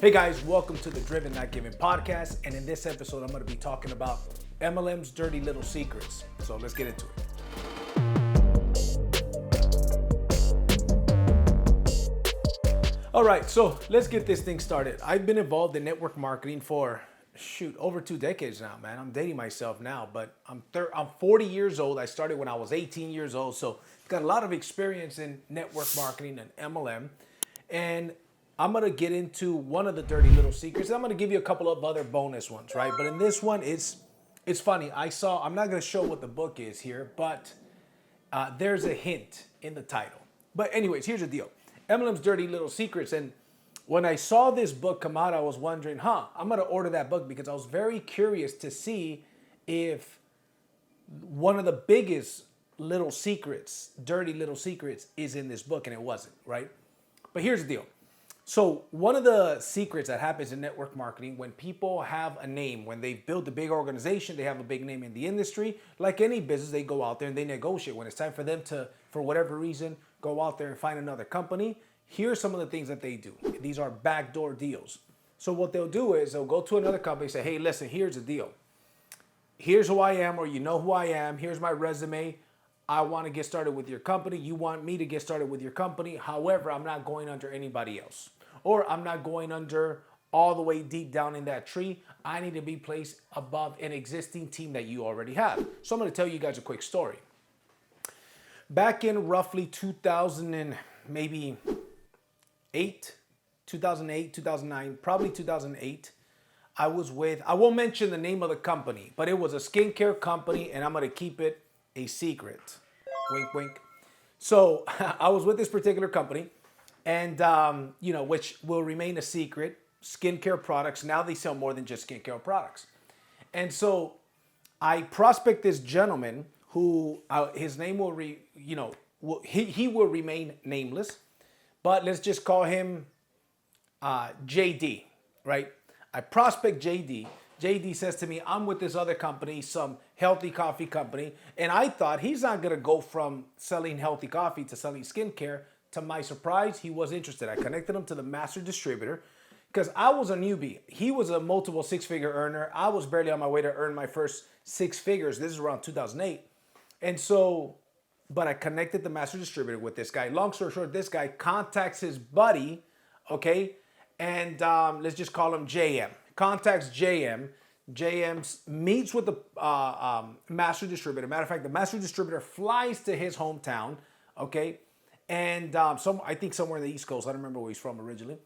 Hey guys, welcome to the Driven Not Given podcast. And in this episode, I'm going to be talking about MLM's dirty little secrets. So let's get into it. All right, so let's get this thing started. I've been involved in network marketing for, over 2 decades now, man. I'm dating myself now, but I'm 40 years old. I started when I was 18 years old. So got a lot of experience in network marketing and MLM. And I'm going to get into one of the dirty little secrets. I'm going to give you a couple of other bonus ones, right? But in this one, it's funny. I'm not going to show what the book is here, but there's a hint in the title. But anyways, here's the deal. MLM's Dirty Little Secrets. And when I saw this book come out, I was wondering, I'm going to order that book because I was very curious to see if one of the biggest little secrets, dirty little secrets, is in this book, and it wasn't, right? But here's the deal. So one of the secrets that happens in network marketing, when people have a name, when they've built a big organization, they have a big name in the industry, like any business, they go out there and they negotiate. When it's time for them to, for whatever reason, go out there and find another company, here's some of the things that they do. These are backdoor deals. So what they'll do is they'll go to another company and say, hey, listen, here's the deal. Here's who I am, or you know who I am. Here's my resume. I want to get started with your company. You want me to get started with your company. However, I'm not going under anybody else. Or I'm not going under all the way deep down in that tree. I need to be placed above an existing team that you already have. So I'm going to tell you guys a quick story. Back in roughly 2008, 2009, probably 2008, I was with, I won't mention the name of the company, but it was a skincare company, and I'm going to keep it a secret. Wink, wink. So I was with this particular company. And, which will remain a secret, skincare products. Now they sell more than just skincare products. And so I prospect this gentleman who his name will, he will remain nameless, but let's just call him JD, right? I prospect JD. JD says to me, I'm with this other company, some healthy coffee company. And I thought he's not going to go from selling healthy coffee to selling skincare. To my surprise, he was interested. I connected him to the master distributor because I was a newbie. He was a multiple six-figure earner. I was barely on my way to earn my first 6 figures. This is around 2008. And so, but I connected the master distributor with this guy. Long story short, this guy contacts his buddy, okay? And let's just call him JM. Contacts JM. JM meets with the master distributor. Matter of fact, the master distributor flies to his hometown, okay? And I think somewhere in the East Coast. I don't remember where he's from originally.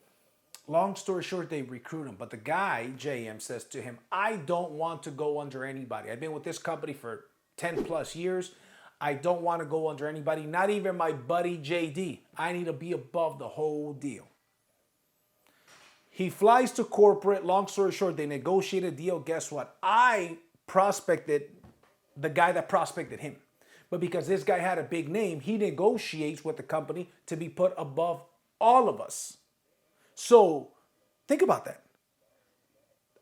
Long story short, they recruit him. But the guy, JM, says to him, I don't want to go under anybody. I've been with this company for 10 plus years. I don't want to go under anybody, not even my buddy JD. I need to be above the whole deal. He flies to corporate. Long story short, they negotiate a deal. Guess what? I prospected the guy that prospected him. But because this guy had a big name, he negotiates with the company to be put above all of us. So think about that.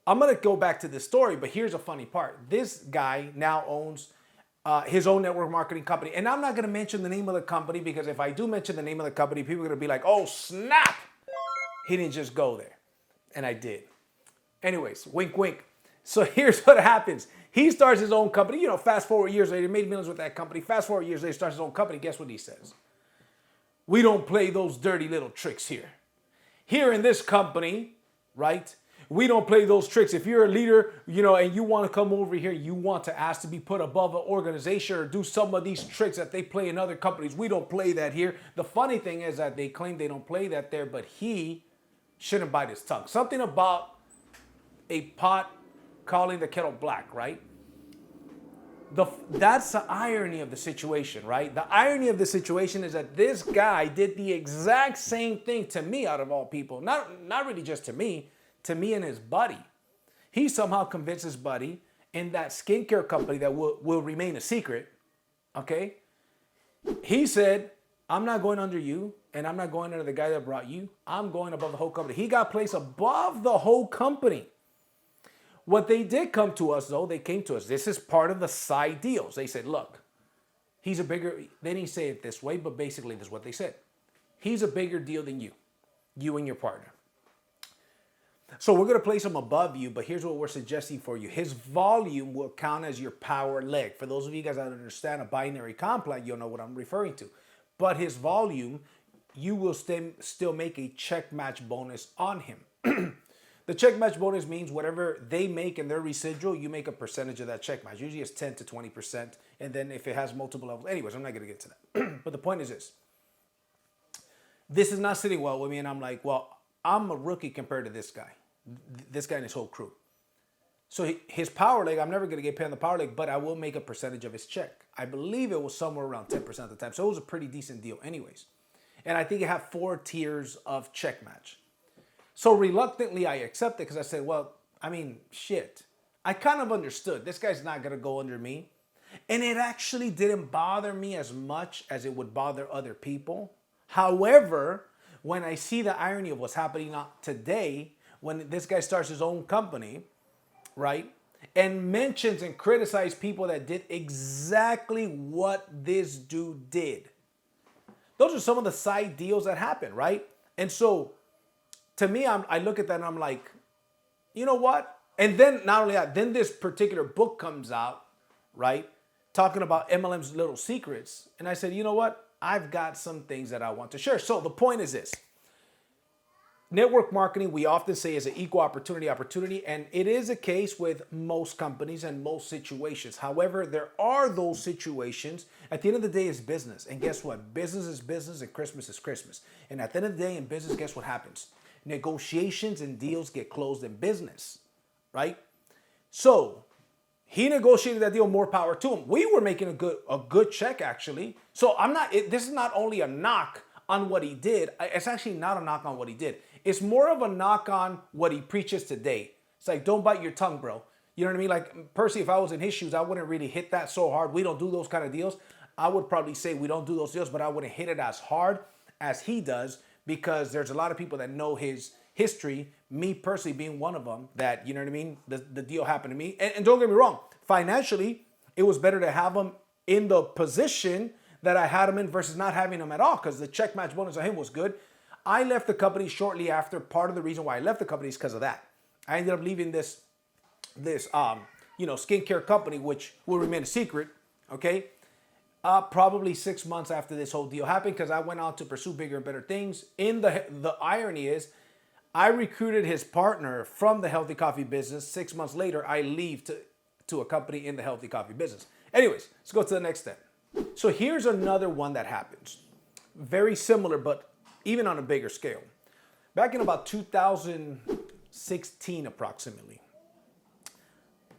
I'm going to go back to this story, but here's a funny part. This guy now owns his own network marketing company. And I'm not going to mention the name of the company because if I do mention the name of the company, people are going to be like, oh, snap. He didn't just go there. And I did. Anyways, wink, wink. So here's what happens. He starts his own company. Fast forward years later, made millions with that company. Fast forward years later, starts his own company. Guess what he says? We don't play those dirty little tricks here. Here in this company, right? We don't play those tricks. If you're a leader, and you want to come over here, you want to ask to be put above an organization or do some of these tricks that they play in other companies. We don't play that here. The funny thing is that they claim they don't play that there, but he shouldn't bite his tongue. Something about a pot calling the kettle black, right? That's the irony of the situation, right? The irony of the situation is that this guy did the exact same thing to me out of all people. Not really just to me and his buddy. He somehow convinced his buddy in that skincare company that will remain a secret, okay? He said, I'm not going under you, and I'm not going under the guy that brought you. I'm going above the whole company. He got placed above the whole company. What they did come to us, though, they came to us. This is part of the side deals. They said, look, he's a bigger, they didn't say it this way, but basically this is what they said. He's a bigger deal than you and your partner. So we're going to place him above you, but here's what we're suggesting for you. His volume will count as your power leg. For those of you guys that understand a binary complex, you'll know what I'm referring to. But his volume, you will still make a check match bonus on him. The check match bonus means whatever they make in their residual, you make a percentage of that check match. Usually it's 10 to 20%. And then if it has multiple levels, anyways, I'm not going to get to that. But the point is this. This is not sitting well with me. And I'm like, well, I'm a rookie compared to this guy and his whole crew. So his power leg, I'm never going to get paid on the power leg, but I will make a percentage of his check. I believe it was somewhere around 10% of the time. So it was a pretty decent deal anyways. And I think it had 4 tiers of check match. So reluctantly, I accepted because I said, well, I mean, shit. I kind of understood. This guy's not going to go under me. And it actually didn't bother me as much as it would bother other people. However, when I see the irony of what's happening today, when this guy starts his own company, right, and mentions and criticizes people that did exactly what this dude did. Those are some of the side deals that happen, right? And so, to me, I look at that and I'm like, you know what? And then, not only that, then this particular book comes out, right, talking about MLM's little secrets. And I said, you know what? I've got some things that I want to share. So the point is this. Network marketing, we often say, is an equal opportunity, and it is a case with most companies and most situations. However, there are those situations. At the end of the day, it's business. And guess what? Business is business and Christmas is Christmas. And at the end of the day, in business, guess what happens? Negotiations and deals get closed in business, right? So he negotiated that deal, more power to him. We were making a good check, actually. So this is not only a knock on what he did. It's actually not a knock on what he did. It's more of a knock on what he preaches today. It's like, don't bite your tongue, bro. You know what I mean? Like, Percy, if I was in his shoes, I wouldn't really hit that so hard. We don't do those kind of deals. I would probably say we don't do those deals, but I wouldn't hit it as hard as he does because there's a lot of people that know his history, me personally being one of them, that, you know what I mean? The deal happened to me. And don't get me wrong. Financially, it was better to have him in the position that I had him in versus not having him at all because the check match bonus on him was good. I left the company shortly after. Part of the reason why I left the company is because of that. I ended up leaving this skincare company, which will remain a secret, okay? Probably 6 months after this whole deal happened because I went on to pursue bigger and better things. The irony is I recruited his partner from the healthy coffee business. 6 months later, I leave to a company in the healthy coffee business. Anyways, let's go to the next step. So here's another one that happens. Very similar, but even on a bigger scale. Back in about 2016 approximately,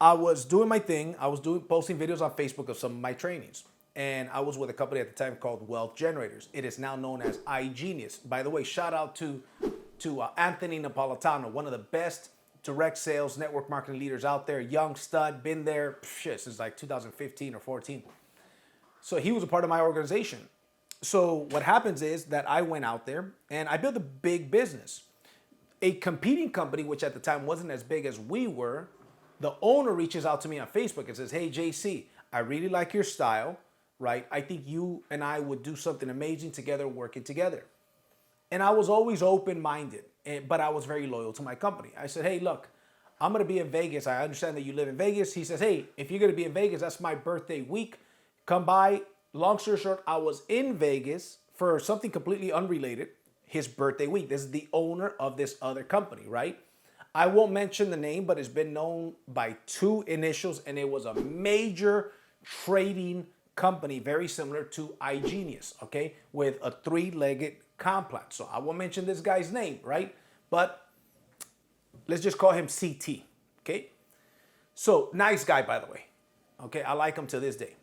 I was doing my thing. I was posting videos on Facebook of some of my trainings. And I was with a company at the time called Wealth Generators. It is now known as iGenius. By the way, shout out to Anthony Napolitano, one of the best direct sales network marketing leaders out there. Young stud, been there since like 2015 or 14. So he was a part of my organization. So what happens is that I went out there and I built a big business. A competing company, which at the time wasn't as big as we were, the owner reaches out to me on Facebook and says, hey, JC, I really like your style, right? I think you and I would do something amazing together, working together. And I was always open-minded, but I was very loyal to my company. I said, hey, look, I'm going to be in Vegas. I understand that you live in Vegas. He says, hey, if you're going to be in Vegas, that's my birthday week. Come by. Long story short, I was in Vegas for something completely unrelated, his birthday week. This is the owner of this other company, right? I won't mention the name, but it's been known by 2 initials, and it was a major trading company, very similar to iGenius, okay, with a 3-legged complex. So I won't mention this guy's name, right? But let's just call him CT, okay? So nice guy, by the way, okay? I like him to this day.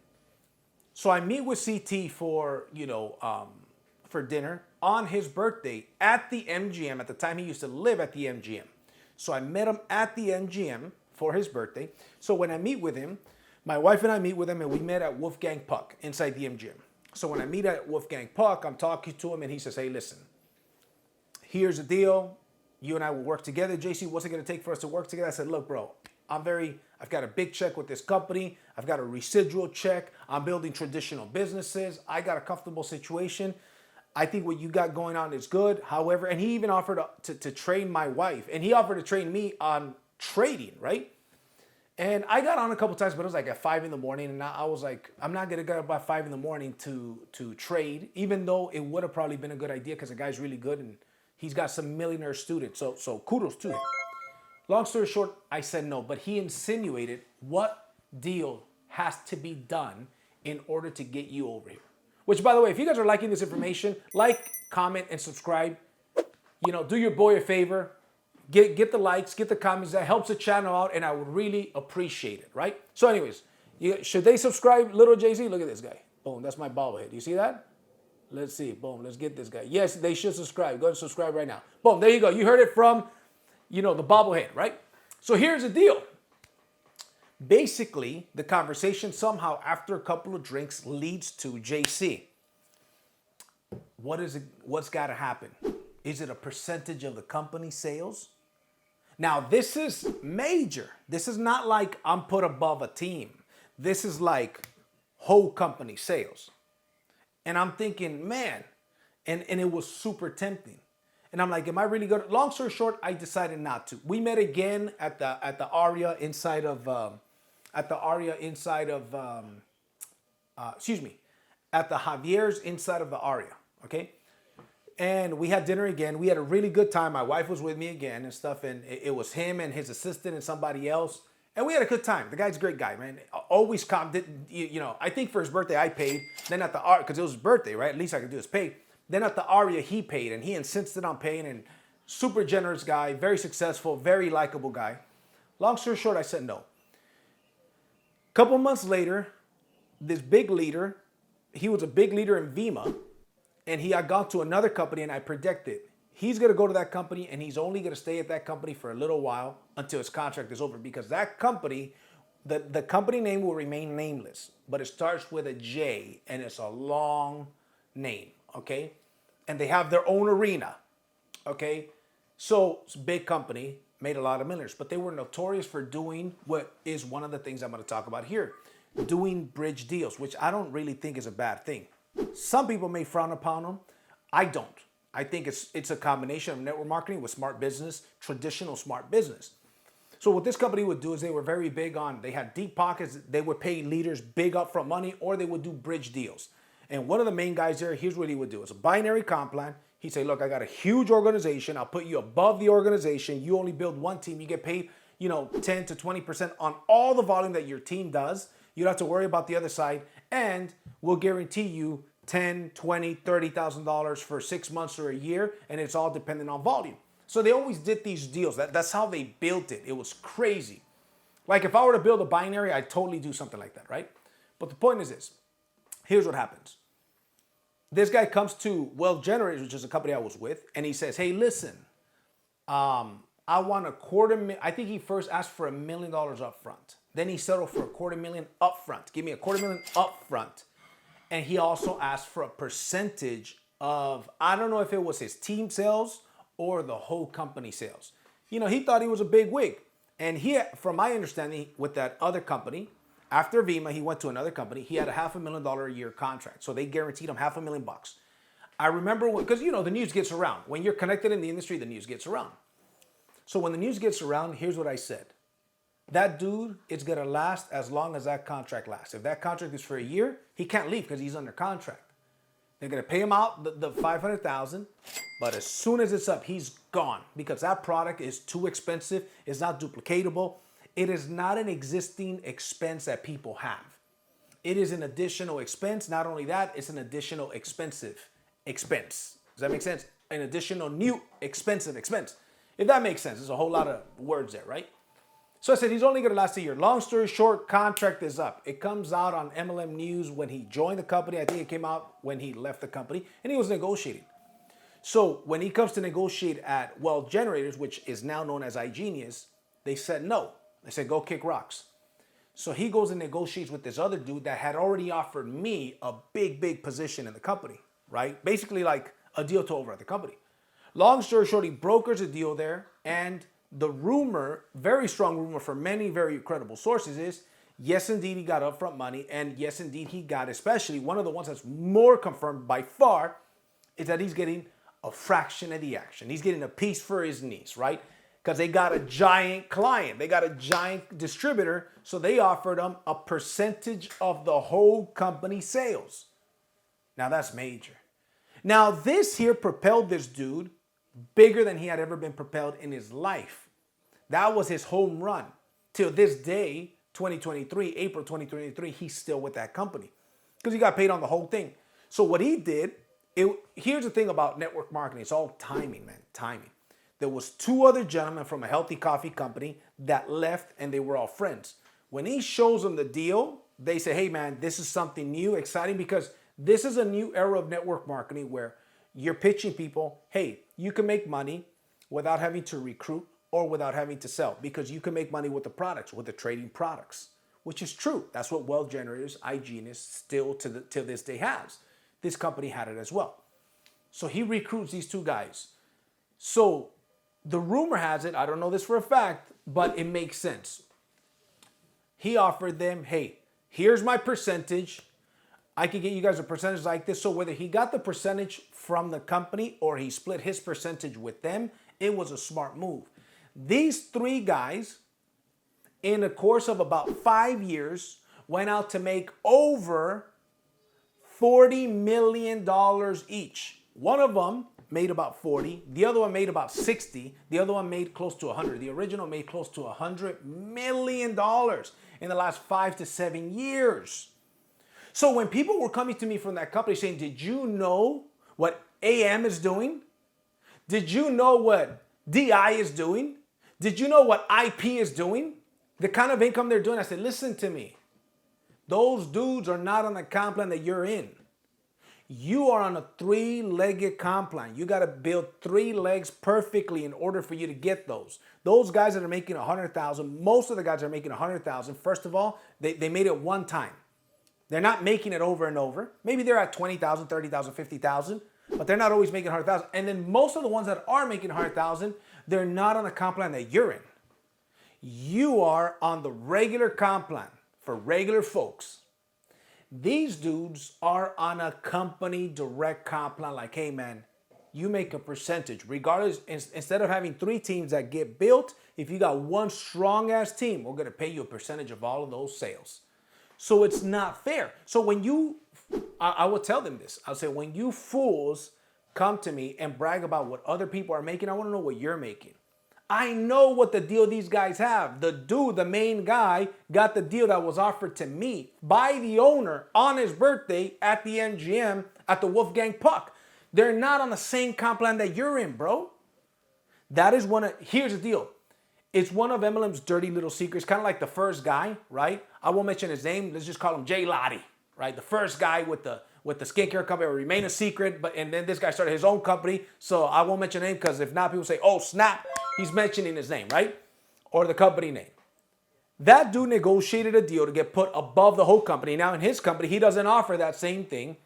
So I meet with CT for dinner on his birthday at the MGM. At the time, he used to live at the MGM. So I met him at the MGM for his birthday. So when I meet with him, my wife and I meet with him, and we met at Wolfgang Puck inside the MGM. So when I meet at Wolfgang Puck, I'm talking to him, and he says, hey, listen, here's the deal. You and I will work together. JC, what's it going to take for us to work together? I said, look, bro, I've got a big check with this company. I've got a residual check. I'm building traditional businesses. I got a comfortable situation. I think what you got going on is good. However, and he even offered to train my wife, and he offered to train me on trading, right? And I got on a couple times, but it was like at 5 in the morning, and I was like, I'm not gonna get up by 5 in the morning to trade, even though it would have probably been a good idea because the guy's really good and he's got some millionaire students. So kudos to him. Long story short, I said no, but he insinuated what deal has to be done in order to get you over here. Which, by the way, if you guys are liking this information, like, comment, and subscribe. You know, do your boy a favor. Get the likes, get the comments. That helps the channel out, and I would really appreciate it, right? So anyways, should they subscribe, little Jay-Z? Look at this guy. Boom, that's my bobblehead. You see that? Let's see. Boom, let's get this guy. Yes, they should subscribe. Go and subscribe right now. Boom, there you go. You heard it from, the bobblehead, right? So here's the deal. Basically, the conversation somehow after a couple of drinks leads to JC. What's got to happen? Is it a percentage of the company sales? Now, this is major. This is not like I'm put above a team. This is like whole company sales. And I'm thinking, man, and it was super tempting. And I'm like, am I really good? Long story short, I decided not to. We met again at the Aria inside of at the Javier's inside of the Aria, okay? And we had dinner again. We had a really good time. My wife was with me again and stuff, and it was him and his assistant and somebody else. And we had a good time. The guy's a great guy, man. Always calm. I think for his birthday I paid. Then at the Aria, because it was his birthday, right? At least I could do is pay. Then at the Aria he paid, and he insisted on paying. And super generous guy, very successful, very likable guy. Long story short, I said no. Couple months later, this big leader, he was a big leader in Vima, and he had gone to another company, and I predicted he's going to go to that company, and he's only going to stay at that company for a little while until his contract is over, because that company, the company name will remain nameless, but it starts with a J, and it's a long name, okay? And they have their own arena, okay? So it's a big company, made a lot of millions, but they were notorious for doing what is one of the things I'm going to talk about here, doing bridge deals, which I don't really think is a bad thing. Some people may frown upon them. I don't. I think it's a combination of network marketing with smart business, traditional smart business. So what this company would do is they were very big on, they had deep pockets. They would pay leaders big upfront money, or they would do bridge deals. And one of the main guys there, here's what he would do. It's a binary comp plan. He'd say, look, I got a huge organization. I'll put you above the organization. You only build one team. You get paid, 10 to 20% on all the volume that your team does. You don't have to worry about the other side. And we'll guarantee you $10, $20, $30,000 for 6 months or a year. And it's all dependent on volume. So they always did these deals. That's how they built it. It was crazy. Like if I were to build a binary, I'd totally do something like that, right? But the point is this. Here's what happens. This guy comes to Wealth Generators, which is a company I was with, and he says, hey, listen, I want $250,000. I think he first asked for $1 million up front. Then he settled for $250,000 up front. Give me $250,000 up front. And he also asked for a percentage of, I don't know if it was his team sales or the whole company sales. He thought he was a big wig. And he, from my understanding, with that other company, after Vima, he went to another company. He had a $500,000 a year contract. So they guaranteed him $500,000. I remember because, the news gets around. When you're connected in the industry, the news gets around. So when the news gets around, here's what I said. That dude is going to last as long as that contract lasts. If that contract is for a year, he can't leave because he's under contract. They're going to pay him out the $500,000, but as soon as it's up, he's gone because that product is too expensive. It's not duplicatable. It is not an existing expense that people have. It is an additional expense. Not only that, it's an additional expensive expense. Does that make sense? An additional new expensive expense. If that makes sense, there's a whole lot of words there, right? So I said, he's only going to last a year. Long story short, contract is up. It comes out on MLM News when he joined the company. I think it came out when he left the company, and he was negotiating. So when he comes to negotiate at Wealth Generators, which is now known as iGenius, they said no. They said, go kick rocks. So he goes and negotiates with this other dude that had already offered me a big position in the company, right? Basically like a deal to over at the company. Long story short, he brokers a deal there, and the rumor, very strong rumor for many very credible sources is, yes, indeed, he got upfront money, and yes, indeed, he got, especially one of the ones that's more confirmed by far, is that he's getting a fraction of the action. He's getting a piece for his niece, right? Because they got a giant client. They got a giant distributor. So they offered him a percentage of the whole company sales. Now that's major. Now this here propelled this dude bigger than he had ever been propelled in his life. That was his home run. Till this day, 2023, April 2023, he's still with that company because he got paid on the whole thing. So what he did, here's the thing about network marketing. It's all timing, man, timing. There was two other gentlemen from a healthy coffee company that left and they were all friends. When he shows them the deal, they say, hey man, this is something new, exciting, because this is a new era of network marketing where you're pitching people, hey, you can make money without having to recruit or without having to sell, because you can make money with the products, with the trading products, which is true. That's what Wealth Generators, IGenius, still till this day has. This company had it as well. So he recruits these two guys. So the rumor has it, I don't know this for a fact, but it makes sense. He offered them, hey, here's my percentage. I could get you guys a percentage like this. So whether he got the percentage from the company or he split his percentage with them, it was a smart move. These three guys, in the course of about 5 years, went out to make over $40 million each. One of them made about 40. The other one made about 60. The other one made close to 100. The original made close to $100 million in the last 5 to 7 years. So when people were coming to me from that company saying, did you know what AM is doing? Did you know what DI is doing? Did you know what IP is doing? The kind of income they're doing? I said, listen to me. Those dudes are not on the comp plan that you're in. You are on a 3-legged comp plan. You got to build 3 legs perfectly in order for you to get those. Those guys that are making $100,000, most of the guys that are making $100,000, first of all, they made it one time. They're not making it over and over. Maybe they're at 20,000, 30,000, 50,000, but they're not always making 100,000. And then most of the ones that are making 100,000, they're not on the comp plan that you're in. You are on the regular comp plan for regular folks. These dudes are on a company direct comp plan like, hey man, you make a percentage. Regardless, instead of having 3 teams that get built, if you got one strong ass team, we're going to pay you a percentage of all of those sales. So it's not fair. So when I will tell them this. I'll say, when you fools come to me and brag about what other people are making, I want to know what you're making. I know what the deal these guys have. The dude, the main guy, got the deal that was offered to me by the owner on his birthday at the MGM at the Wolfgang Puck. They're not on the same comp plan that you're in, bro. That is here's the deal. It's one of MLM's dirty little secrets, kind of like the first guy, right? I won't mention his name. Let's just call him Jay Lottie, right? The first guy with the skincare company will remain a secret, and then this guy started his own company. So I won't mention the name because if not, people say, oh, snap, he's mentioning his name, right? Or the company name. That dude negotiated a deal to get put above the whole company. Now in his company, he doesn't offer that same thing,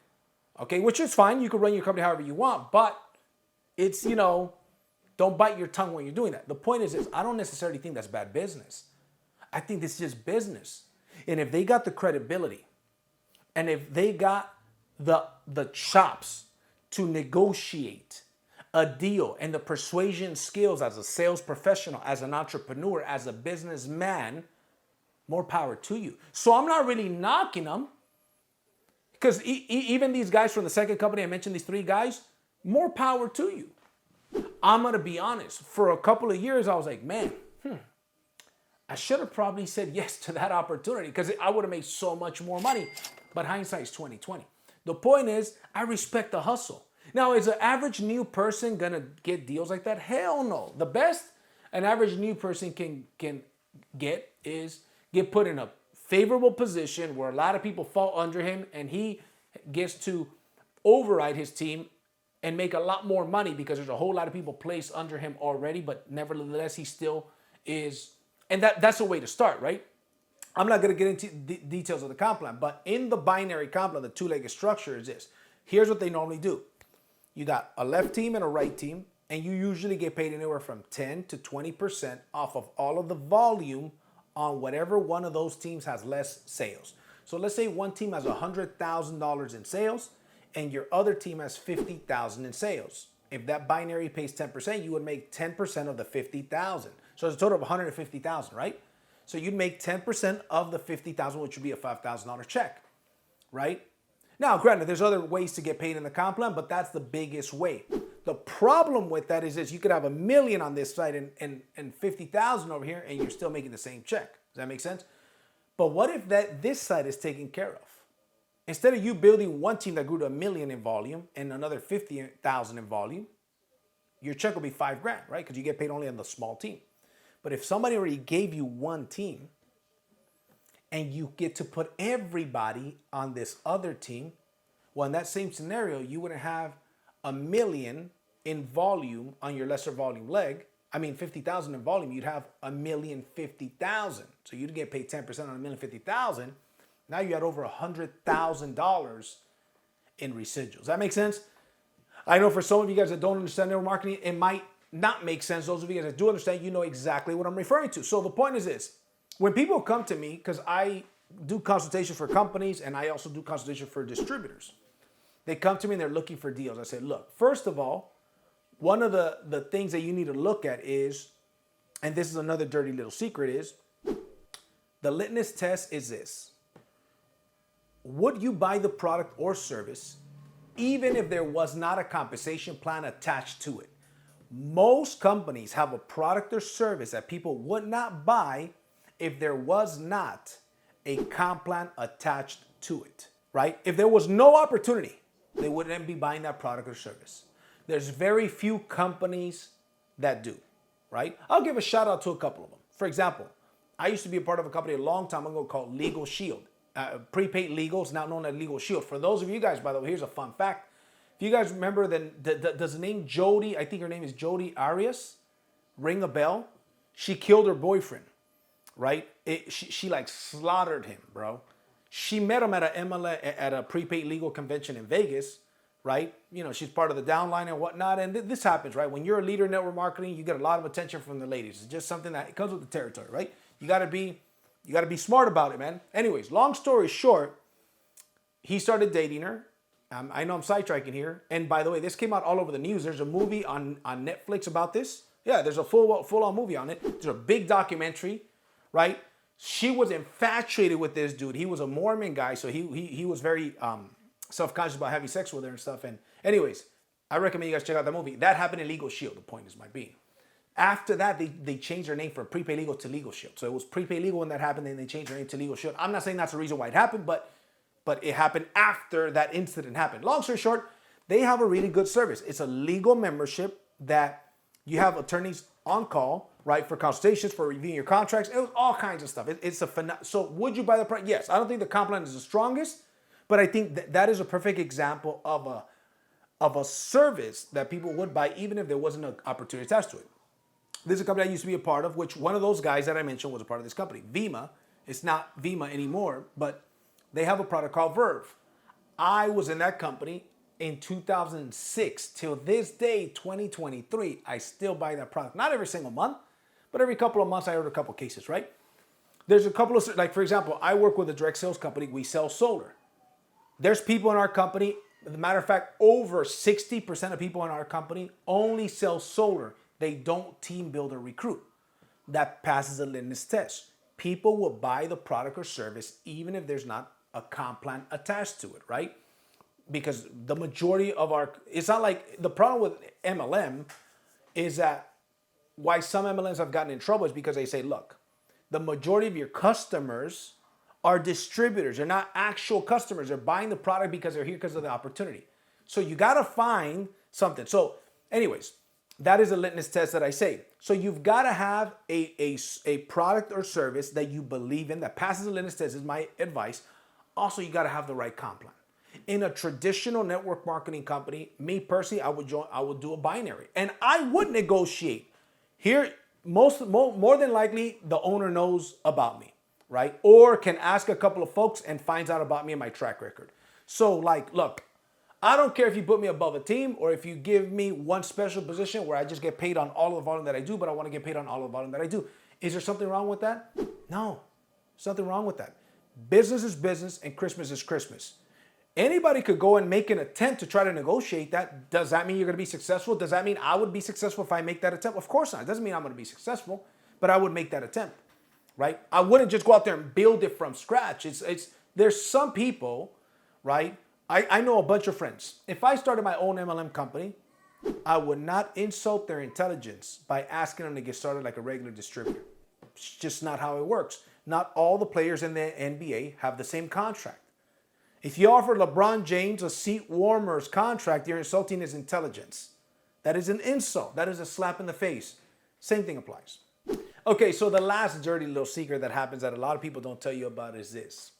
okay, which is fine. You can run your company however you want, but it's, don't bite your tongue when you're doing that. The point is I don't necessarily think that's bad business. I think this is just business. And if they got the credibility and if they got the chops to negotiate a deal and the persuasion skills as a sales professional, as an entrepreneur, as a businessman, more power to you. So I'm not really knocking them because even these guys from the second company, I mentioned these 3 guys, more power to you. I'm going to be honest. For a couple of years, I was like, man, I should have probably said yes to that opportunity because I would have made so much more money. But hindsight's 20/20. The point is, I respect the hustle. Now, is an average new person going to get deals like that? Hell no. The best an average new person can get is get put in a favorable position where a lot of people fall under him and he gets to override his team and make a lot more money because there's a whole lot of people placed under him already, but nevertheless, he still is. And that's a way to start, right? I'm not going to get into details of the comp plan, but in the binary comp plan, the 2-legged structure is this. Here's what they normally do. You got a left team and a right team, and you usually get paid anywhere from 10 to 20% off of all of the volume on whatever one of those teams has less sales. So let's say one team has $100,000 in sales, and your other team has 50,000 in sales. If that binary pays 10%, you would make 10% of the 50,000. So it's a total of 150,000, right? So you'd make 10% of the 50,000, which would be a $5,000 check, right? Now, granted, there's other ways to get paid in the comp plan, but that's the biggest way. The problem with that is this: you could have $1 million on this side and 50,000 over here, and you're still making the same check. Does that make sense? But what if this side is taken care of? Instead of you building one team that grew to $1 million in volume and another 50,000 in volume, your check will be $5,000, right? Because you get paid only on the small team. But if somebody already gave you one team and you get to put everybody on this other team, well, in that same scenario, you wouldn't have $1 million in volume on your lesser volume leg. 50,000 in volume, you'd have $1,050,000. So you'd get paid 10% on $1,050,000. Now you had over $100,000 in residuals. Does that make sense? I know for some of you guys that don't understand network marketing, it might not make sense. Those of you guys that do understand, you know exactly what I'm referring to. So the point is this: when people come to me, because I do consultation for companies and I also do consultation for distributors, they come to me and they're looking for deals. I say, look, first of all, one of the things that you need to look at is, and this is another dirty little secret, is the litmus test is this: would you buy the product or service even if there was not a compensation plan attached to it? Most companies have a product or service that people would not buy if there was not a comp plan attached to it, right? If there was no opportunity, they wouldn't be buying that product or service. There's very few companies that do, right? I'll give a shout out to a couple of them. For example, I used to be a part of a company a long time ago called Legal Shield. Prepaid Legal is now known as Legal Shield. For those of you guys, by the way, here's a fun fact. If you guys remember, does the name Jody, I think her name is Jody Arias, ring a bell? She killed her boyfriend, right? She like slaughtered him, bro. She met him at a prepaid legal convention in Vegas, right? You know, she's part of the downline and whatnot. And this happens, right? When you're a leader in network marketing, you get a lot of attention from the ladies. It's just something that it comes with the territory, right? You gotta be smart about it, man. Anyways, long story short, he started dating her. I know I'm sidetracking here. And by the way, this came out all over the news. There's a movie on Netflix about this. Yeah, there's a full-on movie on it. There's a big documentary, right? She was infatuated with this dude. He was a Mormon guy, so he was very self-conscious about having sex with her and stuff. And anyways, I recommend you guys check out that movie. That happened in Legal Shield, the point is my being. After that, they changed their name from Prepaid Legal to Legal Shield. So it was Prepaid Legal when that happened, and they changed their name to Legal Shield. I'm not saying that's the reason why it happened, but it happened after that incident happened. Long story short, they have a really good service. It's a legal membership that you have attorneys on call, right, for consultations, for reviewing your contracts. It was all kinds of stuff. So would you buy the product? Yes. I don't think the comp plan is the strongest, but I think that is a perfect example of a service that people would buy even if there wasn't an opportunity attached to it. This is a company I used to be a part of, which one of those guys that I mentioned was a part of this company. Vima. It's not Vima anymore, but they have a product called Verve. I was in that company in 2006. Till this day, 2023, I still buy that product. Not every single month, but every couple of months I order a couple of cases, right? There's a couple of, like for example, I work with a direct sales company. We sell solar. There's people in our company, as a matter of fact, over 60% of people in our company only sell solar. They don't team build or recruit. That passes a litmus test. People will buy the product or service even if there's not a comp plan attached to it, right? Because the majority of it's not like, the problem with MLM is that why some MLMs have gotten in trouble is because they say, look, the majority of your customers are distributors. They're not actual customers. They're buying the product because they're here because of the opportunity. So you got to find something. So anyways, that is a litmus test that I say. So you've got to have a product or service that you believe in that passes the litmus test is my advice. Also, you got to have the right comp plan. In a traditional network marketing company, me personally, I would do a binary. And I would negotiate. Here, more than likely, the owner knows about me, right? Or can ask a couple of folks and finds out about me and my track record. So like, look, I don't care if you put me above a team or if you give me one special position where I just get paid on all of the volume that I do, but I want to get paid on all of the volume that I do. Is there something wrong with that? No, there's nothing wrong with that. Business is business and Christmas is Christmas. Anybody could go and make an attempt to try to negotiate that. Does that mean you're going to be successful? Does that mean I would be successful if I make that attempt? Of course not. It doesn't mean I'm going to be successful, but I would make that attempt, right? I wouldn't just go out there and build it from scratch. There's some people, right? I know a bunch of friends. If I started my own MLM company, I would not insult their intelligence by asking them to get started like a regular distributor. It's just not how it works. Not all the players in the NBA have the same contract. If you offer LeBron James a seat warmer's contract, you're insulting his intelligence. That is an insult. That is a slap in the face. Same thing applies. Okay, so the last dirty little secret that happens that a lot of people don't tell you about is this.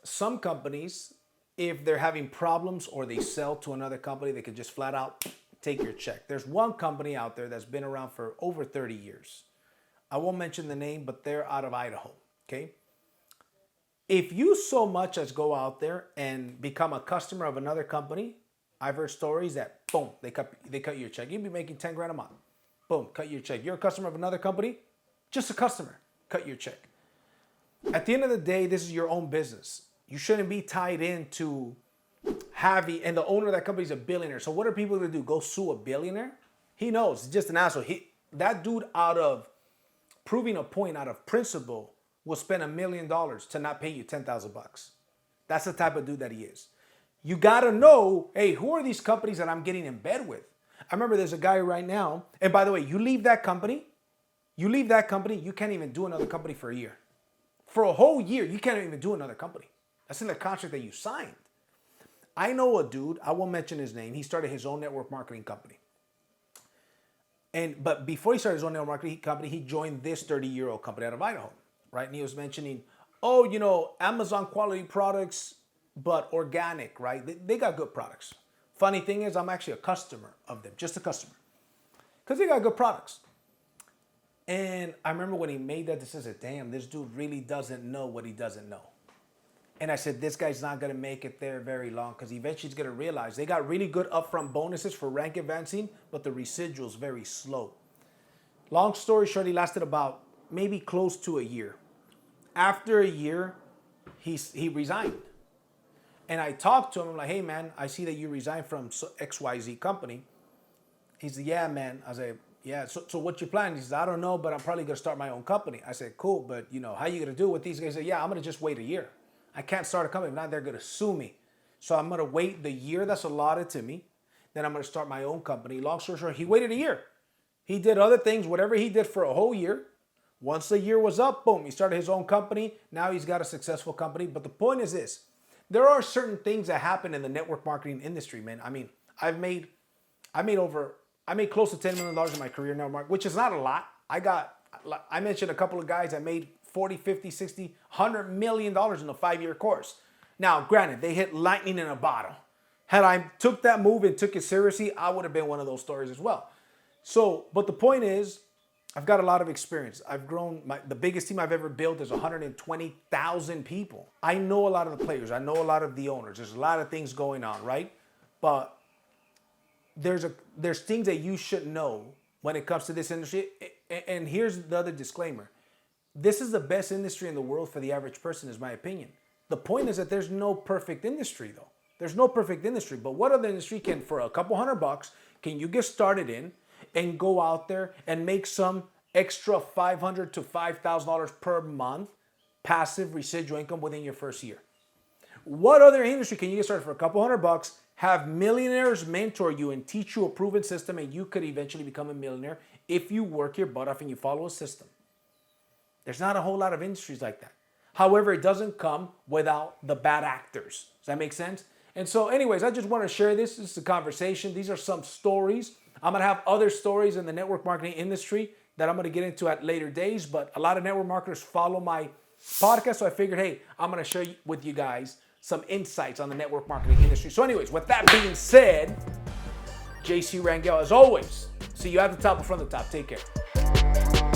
Some companies, if they're having problems or they sell to another company, they could just flat out take your check. There's one company out there that's been around for over 30 years. I won't mention the name, but they're out of Idaho, okay? If you so much as go out there and become a customer of another company, I've heard stories that, boom, they cut your check. You'd be making 10 grand a month. Boom, cut your check. You're a customer of another company, just a customer, cut your check. At the end of the day, this is your own business. You shouldn't be tied into having, and the owner of that company is a billionaire. So what are people going to do? Go sue a billionaire? He knows, he's just an asshole. That dude, out of proving a point, out of principle, will spend $1 million to not pay you $10,000. That's the type of dude that he is. You got to know, hey, who are these companies that I'm getting in bed with? I remember there's a guy right now, and by the way, you leave that company, you can't even do another company for a year. For a whole year, you can't even do another company. That's in the contract that you signed. I know a dude, I won't mention his name, he started his own network marketing company. But before he started his own network marketing company, he joined this 30-year-old company out of Idaho. Right? And he was mentioning, Amazon quality products, but organic, right? They got good products. Funny thing is, I'm actually a customer of them, just a customer. Because they got good products. And I remember when he made that decision, I said, damn, this dude really doesn't know what he doesn't know. And I said, this guy's not going to make it there very long because eventually he's going to realize they got really good upfront bonuses for rank advancing, but the residual's very slow. Long story short, he lasted about maybe close to a year. After a year, he resigned. And I talked to him. I'm like, hey, man, I see that you resigned from XYZ company. He said, yeah, man. I said, yeah, so what's your plan? He says, I don't know, but I'm probably going to start my own company. I said, cool, but, how are you going to do it with these guys? He said, yeah, I'm going to just wait a year. I can't start a company. If not, they're going to sue me. So I'm going to wait the year that's allotted to me. Then I'm going to start my own company. Long story short, he waited a year. He did other things, whatever he did for a whole year. Once the year was up, boom, he started his own company. Now he's got a successful company. But the point is this. There are certain things that happen in the network marketing industry, man. I mean, I made close to $10 million in my career in network marketing, which is not a lot. I mentioned a couple of guys that made 40, 50, 60, $100 million in a 5-year course. Now, granted, they hit lightning in a bottle. Had I took that move and took it seriously, I would have been one of those stories as well. So, but the point is, I've got a lot of experience. I've grown, the biggest team I've ever built is 120,000 people. I know a lot of the players. I know a lot of the owners. There's a lot of things going on, right? But there's things that you should know when it comes to this industry. And here's the other disclaimer. This is the best industry in the world for the average person, is my opinion. The point is that there's no perfect industry, though. There's no perfect industry. But what other industry can, for a couple $100, can you get started in and go out there and make some extra $500 to $5,000 per month passive residual income within your first year? What other industry can you get started for a couple $100, have millionaires mentor you and teach you a proven system, and you could eventually become a millionaire if you work your butt off and you follow a system? There's not a whole lot of industries like that. However, it doesn't come without the bad actors. Does that make sense? And so anyways, I just want to share this. This is a conversation. These are some stories. I'm going to have other stories in the network marketing industry that I'm going to get into at later days. But a lot of network marketers follow my podcast. So I figured, hey, I'm going to share with you guys some insights on the network marketing industry. So anyways, with that being said, JC Rangel, as always, see you at the top and from the top. Take care.